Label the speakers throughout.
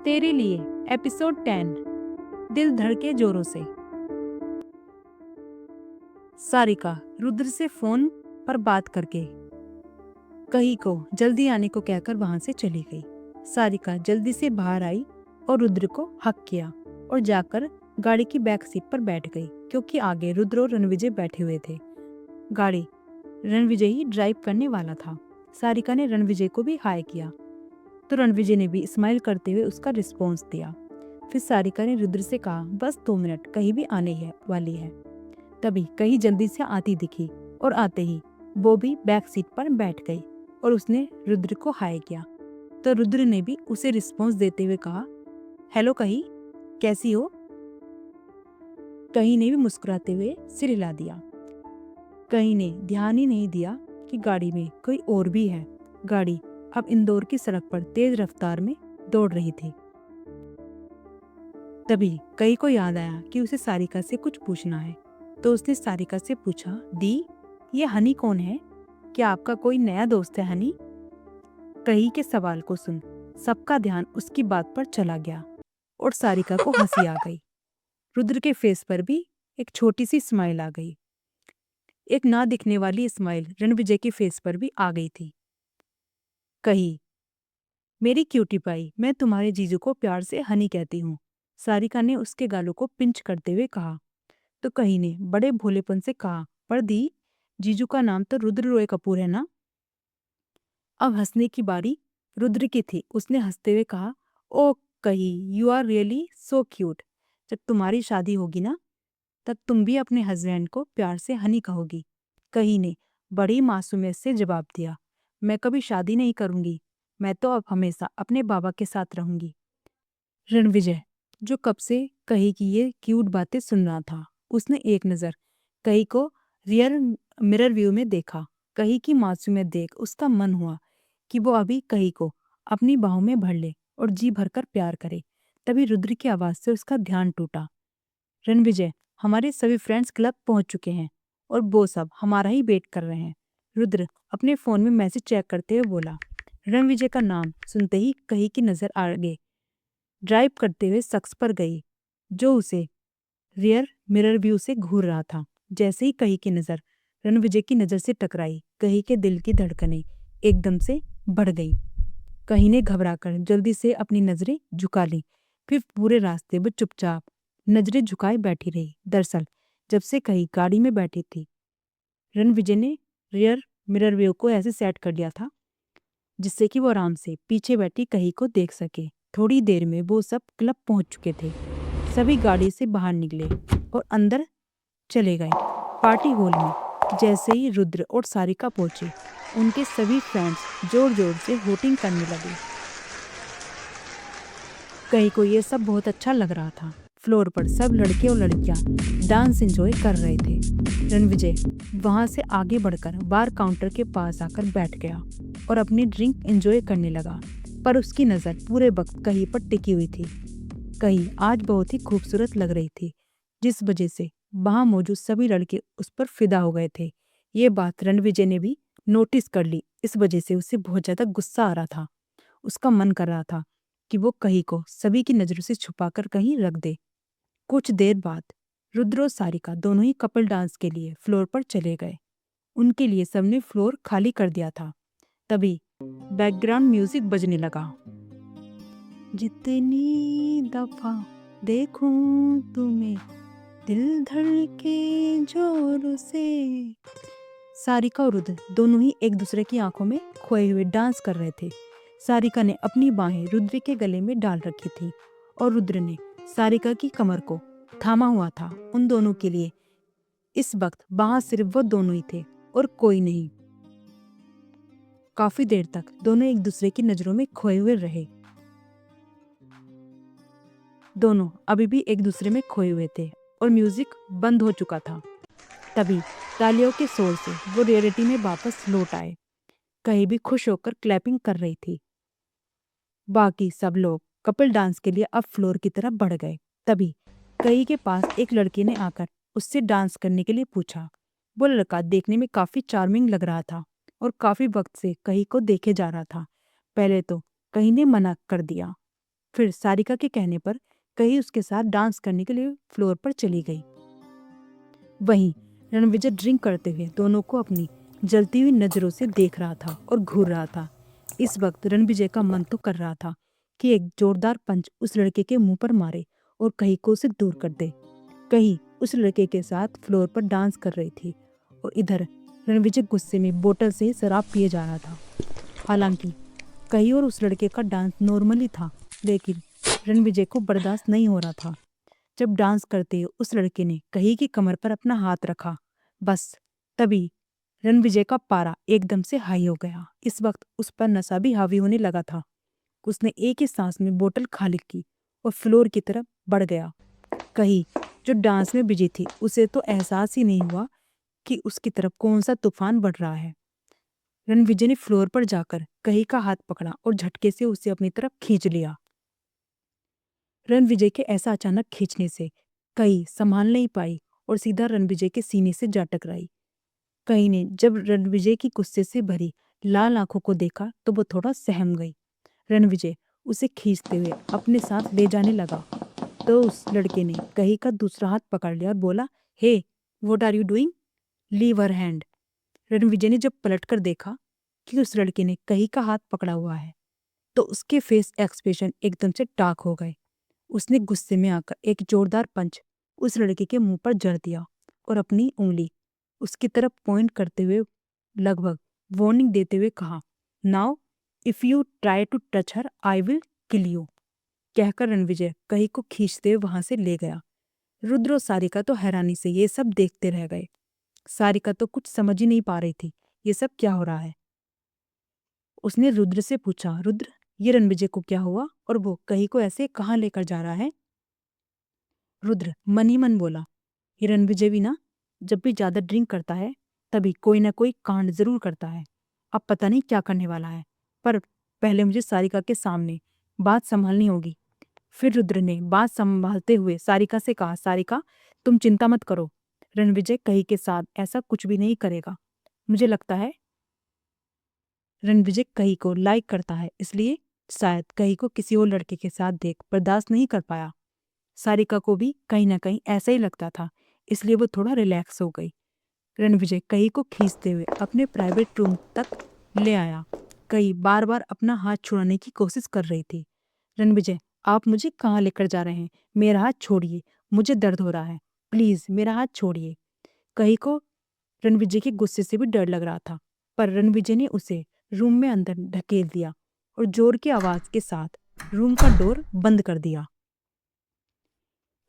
Speaker 1: तेरे लिए एपिसोड 10 दिल धड़के जोरों से। सारिका रुद्र से फोन पर बात करके कही को जल्दी आने को कहकर वहां से चली गई। सारिका जल्दी से बाहर आई और रुद्र को हक किया और जाकर गाड़ी की बैक सीट पर बैठ गई, क्योंकि आगे रुद्र और रणविजय बैठे हुए थे। गाड़ी रणविजय ही ड्राइव करने वाला था। सारिका ने रणविजय को भी हाय किया तो रणविजय ने भी स्माइल करते हुए उसका रिस्पॉन्स दिया। फिर सारिका ने रुद्र से कहा, बस 2 मिनट, कहीं भी आने वाली है। तभी कहीं जल्दी से आती दिखी और आते ही वो भी बैक सीट पर बैठ गई और उसने रुद्र को हाय किया तो रुद्र ने भी उसे रिस्पॉन्स देते हुए कहा, हेलो कही, कैसी हो? कहीं ने भी मुस्कुराते हुए सिर हिला दिया। कहीं ने ध्यान ही नहीं दिया कि गाड़ी में कोई और भी है। गाड़ी अब इंदौर की सड़क पर तेज रफ्तार में दौड़ रही थी। तभी कई को याद आया कि उसे सारिका से कुछ पूछना है, तो उसने सारिका से पूछा, दी, ये हनी कौन है? क्या आपका कोई नया दोस्त है हनी? कही के सवाल को सुन सबका ध्यान उसकी बात पर चला गया और सारिका को हंसी आ गई। रुद्र के फेस पर भी एक छोटी सी स्माइल आ गई। एक ना दिखने वाली स्माइल रणविजय के फेस पर भी आ गई थी। कही, मेरी क्यूटी पाई, मैं तुम्हारे जीजू को प्यार से हनी कहती हूँ। सारिका ने उसके गालों को पिंच करते हुए कहा। तो कही ने बड़े भोलेपन से कहा, पर दी, जीजू का नाम तो रुद्र रॉय कपूर है ना? अब हंसने की बारी रुद्र की थी। उसने हंसते हुए कहा, ओ कही, you are really so cute. जब तुम्हारी शादी होगी ना, तब तुम भी अपने हस्बैंड को प्यार से हनी कहोगी। कही ने बड़ी मासूमियत से जवाब दिया, मैं कभी शादी नहीं करूंगी, मैं तो अब हमेशा अपने बाबा के साथ रहूंगी। रणविजय, जो कब से कही की ये क्यूट बातें सुन रहा था, उसने एक नज़र कही को रियर मिरर व्यू में देखा। कही की मासूमियत देख उसका मन हुआ कि वो अभी कही को अपनी बाहों में भर ले और जी भरकर प्यार करे। तभी रुद्र की आवाज से उसका ध्यान टूटा। रणविजय, हमारे सभी फ्रेंड्स क्लब पहुंच चुके हैं और वो सब हमारा ही वेट कर रहे हैं। रुद्र अपने फोन में मैसेज चेक करते हुए बोला। रणविजय का नाम सुनते ही कही की नजर आगे ड्राइव करते हुए शख्स पर गई, जो उसे रियर मिरर व्यू से घूर रहा था। जैसे ही कही की नजर रणविजय की नजर से टकराई, कही के दिल की धड़कनें एकदम से बढ़ गई। कही ने घबराकर जल्दी से अपनी नजरें झुका ली। फिर पूरे रास्ते वो चुपचाप नजरें झुकाए बैठी रही। दरअसल जब से कही गाड़ी में बैठी थी, रणविजय ने रियर मिरर व्यू को ऐसे सेट कर दिया था जिससे कि वो आराम से पीछे बैठी कही को देख सके। थोड़ी देर में वो सब क्लब पहुंच चुके थे। सभी गाड़ी से बाहर निकले और अंदर चले गए। पार्टी हॉल में जैसे ही रुद्र और सारिका पहुंचे, उनके सभी फ्रेंड्स जोर जोर से होटिंग करने लगे। कहीं को ये सब बहुत अच्छा लग रहा था। फ्लोर पर सब लड़के और लड़कियां डांस एंजॉय कर रहे थे। रणविजय वहां से आगे बढ़कर बार काउंटर के पास आकर बैठ गया और अपनी ड्रिंक एंजॉय करने लगा, पर उसकी नज़र पूरे वक्त कहीं पर टिकी हुई थी। कहीं आज बहुत ही खूबसूरत लग रही थी, जिस वजह से वहां मौजूद सभी लड़के उस पर फिदा हो गए थे। ये बात रणविजय ने भी नोटिस कर ली। इस वजह से उसे बहुत ज्यादा गुस्सा आ रहा था। उसका मन कर रहा था कि वो कहीं को सभी की नजरों से छुपाकर कहीं रख दे। कुछ देर बाद रुद्र और सारिका दोनों ही कपल डांस के लिए फ्लोर पर चले गए। उनके लिए सबने फ्लोर खाली कर दिया था। तभी बैकग्राउंड म्यूजिक बजने लगा। जितनी दफा देखूं तुम्हें, दिल धड़के जोरों से। सारिका और रुद्र दोनों ही एक दूसरे की आंखों में खोए हुए डांस कर रहे थे। सारिका ने अपनी बाहें रुद्र के गले में डाल रखी थी और रुद्र ने सारिका की कमर को थामा हुआ था। उन दोनों के लिए इस वक्त वहां सिर्फ वो दोनों ही थे और कोई नहीं। काफी देर तक दोनों एक दूसरे की नजरों में खोए हुए रहे। दोनों अभी भी एक दूसरे में खोए हुए थे और म्यूजिक बंद हो चुका था। तभी तालियों के शोर से वो रियलिटी में वापस लौट आए। कहीं भी खुश होकर क्लैपिंग कर रही थी। बाकी सब लोग कपल डांस के लिए अब फ्लोर की तरफ बढ़ गए। तभी कहीं के पास एक लड़के ने आकर उससे डांस करने के लिए पूछा। वो लड़का देखने में काफी चार्मिंग लग रहा था और काफी वक्त से कहीं को देखे जा रहा था। पहले तो कहीं ने मना कर दिया, फिर सारिका के कहने पर कही उसके साथ डांस करने के लिए फ्लोर पर चली गई। वहीं रणविजय ड्रिंक करते हुए दोनों को अपनी जलती हुई नजरों से देख रहा था और घूर रहा था। इस वक्त रणविजय का मन तो कर रहा था कि एक जोरदार पंच उस लड़के के मुंह पर मारे और कही को उसे दूर कर दे। कही उस लड़के के साथ फ्लोर पर डांस कर रही थी और इधर रणविजय गुस्से में बोतल से शराब पिए जा रहा था। हालांकि कही और उस लड़के का डांस नॉर्मली था, लेकिन रणविजय को बर्दाश्त नहीं हो रहा था। जब डांस करते हुए उस लड़के ने कही की कमर पर अपना हाथ रखा, बस तभी रणविजय का पारा एकदम से हाई हो गया। इस वक्त उस पर नशा भी हावी होने लगा था। उसने एक ही सांस में बोतल खाली की और फ्लोर की तरफ बढ़ गया। कही जो डांस में बिजी थी, उसे तो एहसास ही नहीं हुआ कि उसकी तरफ कौन सा तूफान बढ़ रहा है। रणविजय ने फ्लोर पर जाकर कही का हाथ पकड़ा और झटके से उसे अपनी तरफ खींच लिया। रणविजय के ऐसा अचानक खींचने से कही संभाल नहीं पाई और सीधा रणविजय के सीने से जा टकराई। कही ने जब रणविजय की गुस्से से भरी लाल आंखों को देखा तो वो थोड़ा सहम गई। रणविजय उसे खींचते हुए अपने साथ ले जाने लगा तो उस लड़के ने कही का दूसरा हाथ पकड़ लिया और बोला, hey what are you doing, leave her hand. Ranvijay ने जब पलटकर देखा कि उस लड़के ने कही का हाथ पकड़ा हुआ है तो उसके फेस एक्सप्रेशन एकदम से डार्क हो गए। उसने गुस्से में आकर एक जोरदार पंच उस लड़के के मुंह पर जड़ दिया और अपनी उंगली उसकी तरफ पॉइंट करते हुए लगभग वार्निंग देते हुए कहा, now if you try to touch her I will kill you. कहकर रणविजय कही को खींचते हुए वहां से ले गया। रुद्र और सारिका तो हैरानी से ये सब देखते रह गए। सारिका तो कुछ समझ ही नहीं पा रही थी ये सब क्या हो रहा है। उसने रुद्र से पूछा, रुद्र ये रणविजय को क्या हुआ और वो कही को ऐसे कहाँ लेकर जा रहा है। रुद्र मन ही मन बोला, ये रणविजय भी ना जब भी ज्यादा ड्रिंक करता है तभी कोई ना कोई कांड जरूर करता है। अब पता नहीं क्या करने वाला है, पर पहले मुझे सारिका के सामने बात संभालनी होगी। फिर रुद्र ने बात संभालते हुए सारिका से कहा, सारिका तुम चिंता मत करो, रणविजय कही के साथ ऐसा कुछ भी नहीं करेगा। मुझे लगता है रणविजय कही को लाइक करता है, इसलिए शायद कही को किसी और लड़के के साथ देख बर्दाश्त नहीं कर पाया। सारिका को भी कहीं ना कहीं ऐसा ही लगता था, इसलिए वो थोड़ा रिलैक्स हो गई। रणविजय कही को खींचते हुए अपने प्राइवेट रूम तक ले आया। कही बार बार अपना हाथ छुड़ाने की कोशिश कर रही थी। रणविजय आप मुझे कहाँ लेकर जा रहे हैं, मेरा हाथ छोड़िए, मुझे दर्द हो रहा है, प्लीज मेरा हाथ छोड़िए। कही को रणविजय के गुस्से से भी डर लग रहा था, पर रणविजय ने उसे रूम में अंदर ढकेल दिया और जोर की आवाज के साथ रूम का डोर बंद कर दिया।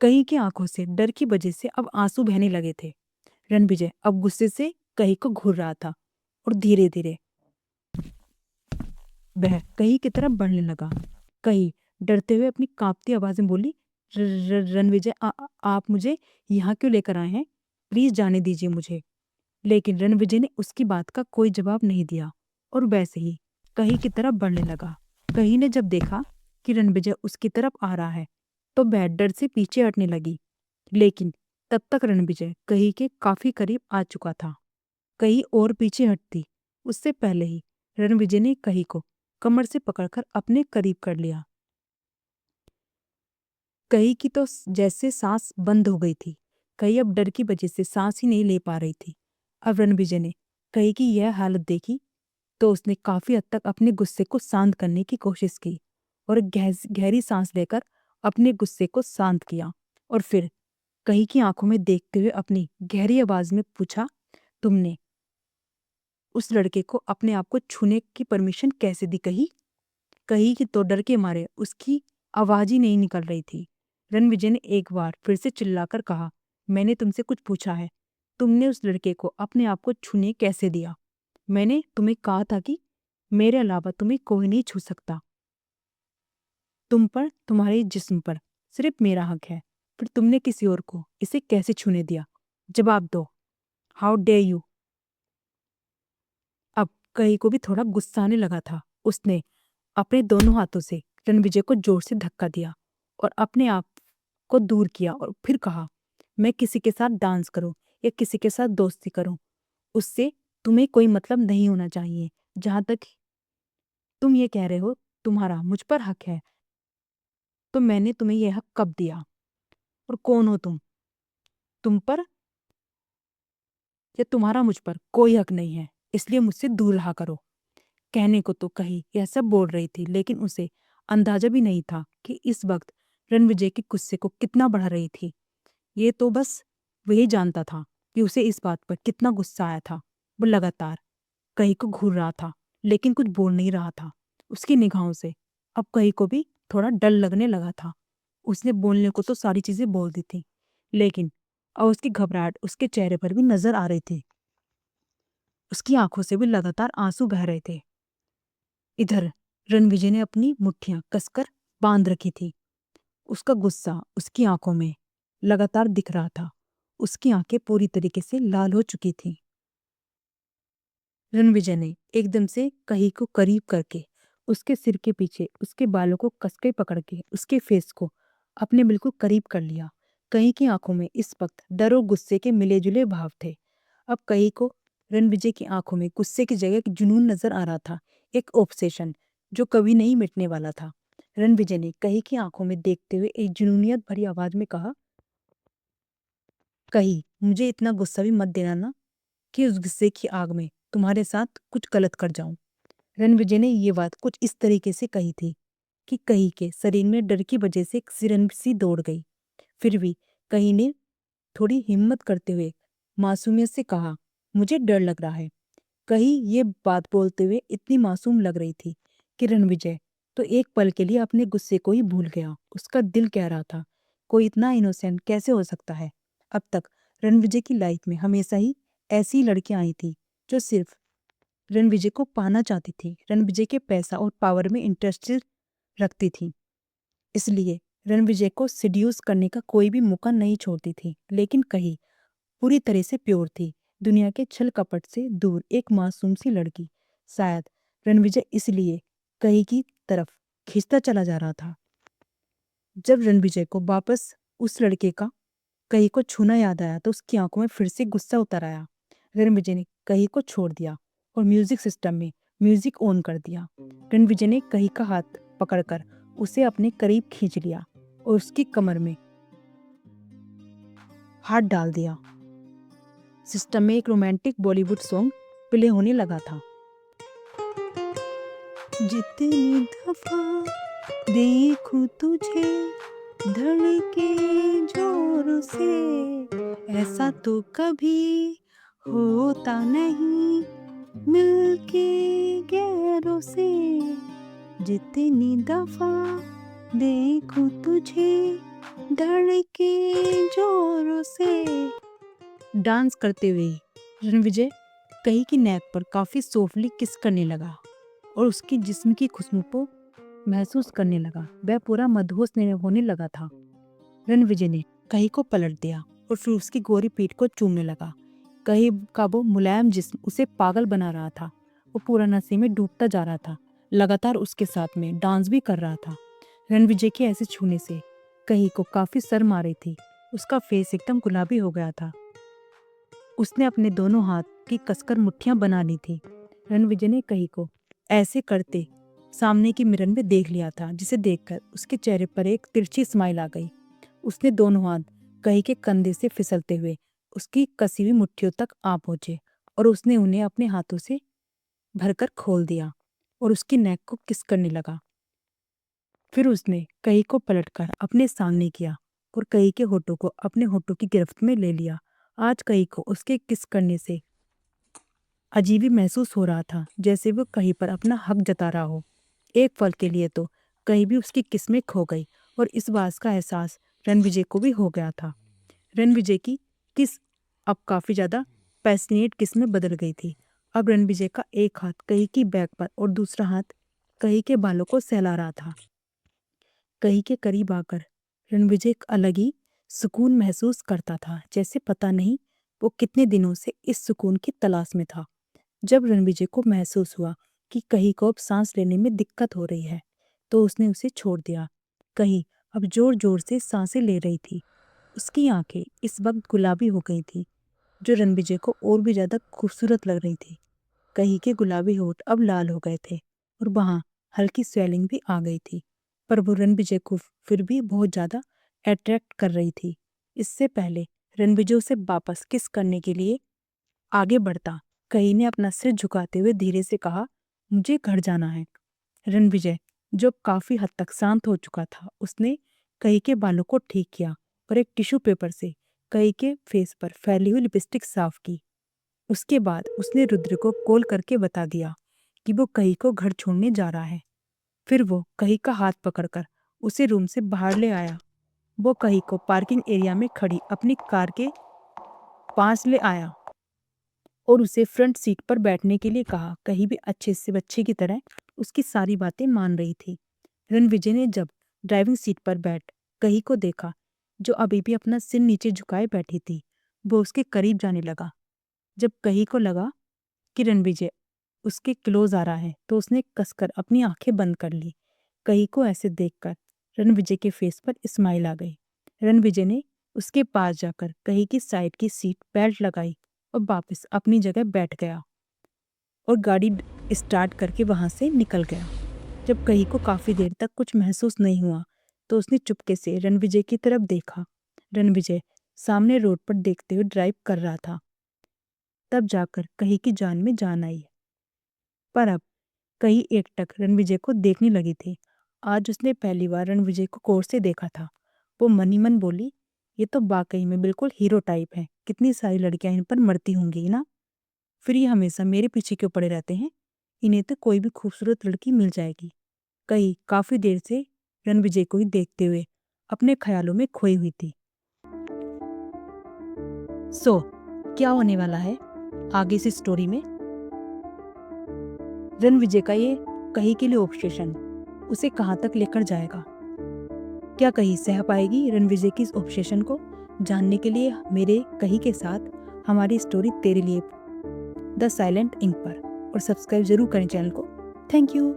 Speaker 1: कही की आंखों से डर की वजह से अब आंसू बहने लगे थे। रणविजय अब गुस्से से कही को घूर रहा था और धीरे धीरे वह कही की तरफ बढ़ने लगा। कही डरते हुए अपनी कांपती आवाज में बोली, रणविजय आप मुझे यहाँ क्यों लेकर आए हैं, प्लीज जाने दीजिए मुझे। लेकिन रणविजय ने उसकी बात का कोई जवाब नहीं दिया और वैसे ही कही की तरफ बढ़ने लगा। कही ने जब देखा कि रणविजय उसकी तरफ आ रहा है तो वह डर से पीछे हटने लगी, लेकिन तब तक रणविजय कही के काफी करीब आ चुका था। कही और पीछे हटती उससे पहले ही रणविजय ने कही को कमर से पकड़कर अपने करीब कर लिया। कही की तो जैसे सांस बंद हो गई थी। कही अब डर की वजह से सांस ही नहीं ले पा रही थी। अब रणविजय ने कही की यह हालत देखी तो उसने काफी हद तक अपने गुस्से को शांत करने की कोशिश की और एक गहरी सांस लेकर अपने गुस्से को शांत किया और फिर कही की आंखों में देखते हुए अपनी गहरी आवाज में पूछा, तुमने उस लड़के को अपने आप को छूने की परमिशन कैसे दी। कही कि तो डर के मारे उसकी आवाज ही नहीं निकल रही थी। रणविजय ने एक बार फिर से चिल्लाकर कहा, मैंने तुमसे कुछ पूछा है, तुमने उस लड़के को अपने आप को छूने कैसे दिया। मैंने तुम्हें कहा था कि मेरे अलावा तुम्हें कोई नहीं छू सकता। तुम पर, तुम्हारे जिस्म पर सिर्फ मेरा हक है, फिर तुमने किसी और को इसे कैसे छूने दिया, जवाब दो, हाउ डेयर यू। अब कही को भी थोड़ा गुस्सा आने लगा था। उसने अपने दोनों हाथों से रणविजय को जोर से धक्का दिया और अपने आप को दूर किया और फिर कहा, मैं किसी के साथ डांस करूं या किसी के साथ दोस्ती करूं, उससे तुम्हें कोई मतलब नहीं होना चाहिए। जहां तक तुम ये कह रहे हो, तुम्हारा मुझ पर हक है, तो मैंने तुम्हें यह हक कब दिया? और कौन हो तुम? तुम पर या तुम्हारा मुझ पर कोई हक नहीं है, इसलिए मुझसे दूर रहा करो। कहने को तो कही यह सब बोल रही थी, लेकिन उसे अंदाजा भी नहीं था कि इस वक्त रणविजय के गुस्से को कितना बढ़ा रही थी। ये तो बस वही जानता था कि उसे इस बात पर कितना गुस्सा आया था। वो लगातार कही को घूर रहा था, लेकिन कुछ बोल नहीं रहा था। उसकी निगाहों से अब कही को भी थोड़ा डर लगने लगा था। उसने बोलने को तो सारी चीजें बोल दी थी, लेकिन अब उसकी घबराहट उसके चेहरे पर भी नजर आ रही थी। उसकी आंखों से भी लगातार आंसू बह रहे थे। इधर रणविजय ने अपनी मुट्ठियां कसकर बांध रखी थी। उसका गुस्सा उसकी आंखों में लगातार दिख रहा था। उसकी आंखें पूरी तरीके से लाल हो चुकी थीं। रणविजय ने एकदम से कही को करीब करके उसके सिर के पीछे उसके बालों को कसके पकड़ के उसके फेस को अपने बिल्कुल करीब कर लिया। कही की आंखों में इस वक्त डर और गुस्से के मिले जुले भाव थे। अब कही को रणविजय की आंखों में गुस्से की जगह एक जुनून नजर आ रहा था, एक ऑब्सेशन जो कभी नहीं मिटने वाला था। रणविजय ने कही की आंखों में देखते हुए एक जुनूनियत भरी आवाज में कहा, कही, मुझे इतना गुस्सा भी मत देना ना कि उस गुस्से की आग में तुम्हारे साथ कुछ गलत कर जाऊं। रणविजय ने ये बात कुछ इस तरीके से कही थी कि कही के शरीर में डर की वजह से एक सिरन सी दौड़ गई। फिर भी कही ने थोड़ी हिम्मत करते हुए मासूमियत से कहा, मुझे डर लग रहा है। कही ये बात बोलते हुए इतनी मासूम लग रही थी कि रणविजय तो एक पल के लिए अपने गुस्से को ही भूल गया। उसका दिल कह रहा था, कोई इतना इनोसेंट कैसे हो सकता है? अब तक रणविजय की लाइफ में हमेशा ही ऐसी लड़कियां आई थी जो सिर्फ रणविजय को पाना चाहती थी, रणविजय के पैसा और पावर में इंटरेस्ट रखती थी। इसलिए रणविजय को सिड्यूस करने का कोई भी मौका नहीं छोड़ती थी। लेकिन कही पूरी तरह से प्योर थी, दुनिया के छल कपट से दूर एक मासूम सी लड़की। शायद रणविजय इसलिए कही की तरफ खींचता चला जा रहा था। जब रणविजय को वापस उस लड़के का कही को छूना याद आया तो उसकी आंखों में फिर से गुस्सा उतर आया। रणविजय ने कही को छोड़ दिया और म्यूजिक सिस्टम में म्यूजिक ऑन कर दिया। रणविजय ने कही का हाथ पकड़कर उसे अपने करीब खींच लिया और उसकी कमर में हाथ डाल दिया। सिस्टम में एक रोमांटिक बॉलीवुड सॉन्ग प्ले होने लगा था। जितनी दफा देखूं तुझे धड़के जोर से, ऐसा तो कभी होता नहीं मिलके गैरों से। जितनी दफा देखूं तुझे धड़के जोरों से। डांस करते हुए रणविजय कही की नेक पर काफी सॉफ्टली किस करने लगा और उसकी जिस्म की खुशबू को महसूस करने लगा। वह पूरा मदहोश होने लगा था। रणविजय ने कही को पलट दिया और फिर उसकी गोरी पीठ को चूमने लगा। कही का वो मुलायम जिस्म उसे पागल बना रहा था। वो पूरा नशे में डूबता जा रहा था, लगातार उसके साथ में डांस भी कर रहा था। रणविजय के ऐसे छूने से कही को काफी शर्म आ रही थी। उसका फेस एकदम गुलाबी हो गया था। उसने अपने दोनों हाथ की कसकर मुट्ठियां बना ली थी। रणविजय ने कही को ऐसे करते सामने की मिरर में देख लिया था, जिसे देखकर उसके चेहरे पर एक तिरछी स्माइल आ गई। उसने दोनों हाथ कही के कंधे से फिसलते हुए उसकी कसी हुई मुट्ठियों तक आ पहुंचे और उसने उन्हें अपने हाथों से भरकर खोल दिया और उसकी नेक को किस करने लगा। फिर उसने कही को पलटकर अपने सामने किया और कही के होठों को अपने होठों की गिरफ्त में ले लिया। आज कही को उसके किस करने से अजीब ही महसूस हो रहा था, जैसे वो कहीं पर अपना हक जता रहा हो। एक पल के लिए तो कहीं भी उसकी किस्में खो गई और इस बात का एहसास रणविजय को भी हो गया था। रणविजय की किस अब काफी ज्यादा पैशनेट किस में बदल गई थी। अब रणविजय का एक हाथ कही की बैक पर और दूसरा हाथ कही के बालों को सहला रहा था। कही के करीब आकर रणविजय एक अलग ही सुकून महसूस करता था, जैसे पता नहीं वो कितने दिनों से इस सुकून की तलाश में था। जब रणविजय को महसूस हुआ कि कही को अब सांस लेने में दिक्कत हो रही है, तो उसने उसे छोड़ दिया। कही अब जोर जोर से सांसें ले रही थी। उसकी आंखें इस वक्त गुलाबी हो गई थी, जो रणविजय को और भी ज्यादा खूबसूरत लग रही थी। कही के गुलाबी होठ अब लाल हो गए थे और वहां हल्की स्वेलिंग भी आ गई थी। पर वो रणविजय को फिर भी बहुत ज़्यादा अट्रैक्ट कर रही थी। इससे पहले रणविजय उसे वापस किस करने के लिए आगे बढ़ता, कही ने अपना सिर झुकाते हुए धीरे से कहा, मुझे घर जाना है। रणविजय, जो काफी हद तक शांत हो चुका था, उसने कही के बालों को ठीक किया और एक टिश्यू पेपर से कही के फेस पर फैली हुई लिपस्टिक साफ की। उसके बाद उसने रुद्र को कॉल करके बता दिया कि वो कही को घर छोड़ने जा रहा है। फिर वो कही का हाथ पकड़कर उसे रूम से बाहर ले आया। वो कही को पार्किंग एरिया में खड़ी अपनी कार के पास ले आया और उसे फ्रंट सीट पर बैठने के लिए कहा। कही भी अच्छे से बच्चे की तरह उसकी सारी बातें मान रही थी। रणविजय ने जब ड्राइविंग सीट पर बैठ कही को देखा, जो अभी भी अपना सिर नीचे झुकाए बैठी थी, वो उसके करीब जाने लगा। जब कही को लगा कि रणविजय उसके क्लोज आ रहा है, तो उसने कसकर अपनी आंखें बंद कर ली। कही को ऐसे देखकर रणविजय के फेस पर स्माइल आ गई। रणविजय ने उसके पास जाकर कही की साइड की सीट बेल्ट लगाई और वापस अपनी जगह बैठ गया और गाड़ी स्टार्ट करके वहां से निकल गया। जब कही को काफी देर तक कुछ महसूस नहीं हुआ, तो उसने चुपके से रणविजय की तरफ देखा। रणविजय सामने रोड पर देखते हुए ड्राइव कर रहा था। तब जाकर कही की जान में जान आई। पर अब कही एकटक रणविजय को देखने लगी थी। आज उसने पहली बार रणविजय को गौर से देखा था। वो मन ही मन बोली, ये तो वाकई में बिल्कुल हीरो टाइप है। कितनी सारी लड़कियां इन पर मरती होंगी ना, फिर ये हमेशा मेरे पीछे क्यों पड़े रहते हैं। इन्हें तो कोई भी खूबसूरत लड़की मिल जाएगी। कही काफी देर से रणविजय को ही देखते हुए अपने ख्यालों में खोई हुई थी। क्या होने वाला है आगे इस स्टोरी में? रणविजय का ये कही के लिए ऑब्सेशन उसे कहाँ तक लेकर जाएगा? क्या कही सह पाएगी रणविजय की इस ऑब्सेशन को? जानने के लिए मेरे कही के साथ हमारी स्टोरी तेरे लिए द साइलेंट इंक पर और सब्सक्राइब जरूर करें चैनल को। Thank you.